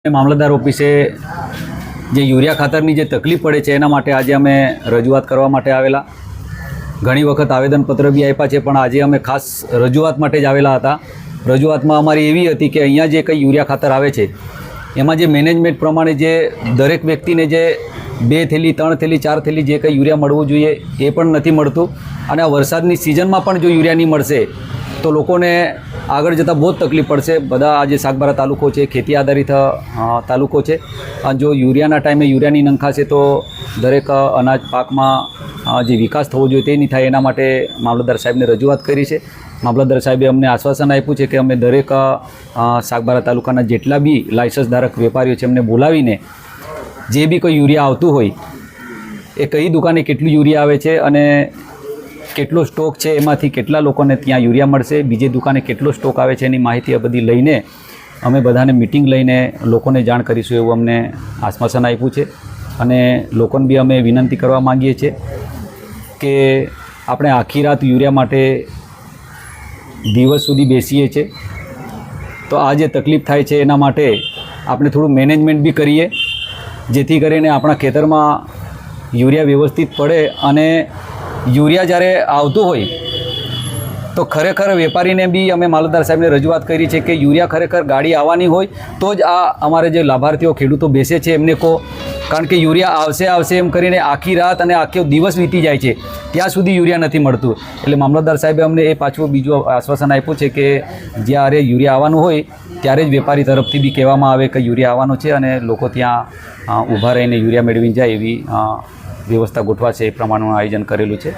મામલતદાર ઓફિસે જે યુરિયા ખાતરની જે તકલીફ પડે છે એના માટે આજે અમે રજૂઆત કરવા માટે આવેલા. ઘણી વખત આવેદનપત્ર બી આપ્યા છે, પણ આજે અમે ખાસ રજૂઆત માટે જ આવેલા હતા. રજૂઆતમાં અમારી એવી હતી કે અહીંયા જે કંઈ યુરિયા ખાતર આવે છે એમાં જે મેનેજમેન્ટ પ્રમાણે જે દરેક વ્યક્તિને જે 2 થેલી 3 થેલી 4 થેલી જે કંઈ યુરિયા મળવું જોઈએ એ પણ નથી મળતું. અને આ વરસાદની સિઝનમાં પણ જો યુરિયા નહીં મળશે તો લોકોને આગળ જતાં બહુ જ તકલીફ પડશે. બધા આજે સાગબારા તાલુકો છે, ખેતી આધારિત તાલુકો છે. જો યુરિયાના ટાઈમે યુરિયાની નંખાશે તો દરેક અનાજ પાકમાં જે વિકાસ થવો જોઈએ તે નહીં થાય. એના માટે મામલતદાર સાહેબને રજૂઆત કરી છે. મામલતદાર સાહેબે અમને આશ્વાસન આપ્યું છે કે અમે દરેક સાગબારા તાલુકાના જેટલા બી લાયસન્સ ધારક વેપારીઓ છે એમને બોલાવીને જે બી કોઈ યુરિયા આવતું હોય એ કઈ દુકાને કેટલું યુરિયા આવે છે અને કેટલો સ્ટોક છે, એમાંથી કેટલા લોકોને ત્યાં યુરિયા મળશે, બીજી દુકાને કેટલો સ્ટોક આવે છે એની માહિતી આ બધી લઈને અમે બધાને મિટિંગ લઈને લોકોને જાણ કરીશું એવું અમને આશ્વાસન આપ્યું છે. અને લોકોને બી અમે વિનંતી કરવા માગીએ છીએ કે આપણે આખી રાત યુરિયા માટે દિવસ સુધી બેસીએ છીએ તો આ જે તકલીફ થાય છે એના માટે આપણે થોડું મેનેજમેન્ટ બી કરીએ જેથી કરીને આપણા ખેતરમાં યુરિયા વ્યવસ્થિત પડે. અને યુરિયા જ્યારે આવતું હોય તો ખરેખર વેપારીને બી અમે મામલતદાર સાહેબને રજૂઆત કરી છે કે યુરિયા ખરેખર ગાડી આવવાની હોય તો જ આ અમારે જે લાભાર્થીઓ ખેડૂતો બેસે છે એમને કહો, કારણ કે યુરિયા આવશે એમ કરીને આખી રાત અને આખો દિવસ વીતી જાય છે ત્યાં સુધી યુરિયા નથી મળતું. એટલે મામલતદાર સાહેબે અમને એ પાછું બીજું આશ્વાસન આપ્યું છે કે જ્યારે યુરિયા આવવાનું હોય ત્યારે જ વેપારી તરફથી બી કહેવામાં આવે કે યુરિયા આવવાનો છે અને લોકો ત્યાં ઊભા રહીને યુરિયા મેળવીને જાય એવી વ્યવસ્થા ગોઠવાશે. એ પ્રમાણેનું આયોજન કરેલું છે.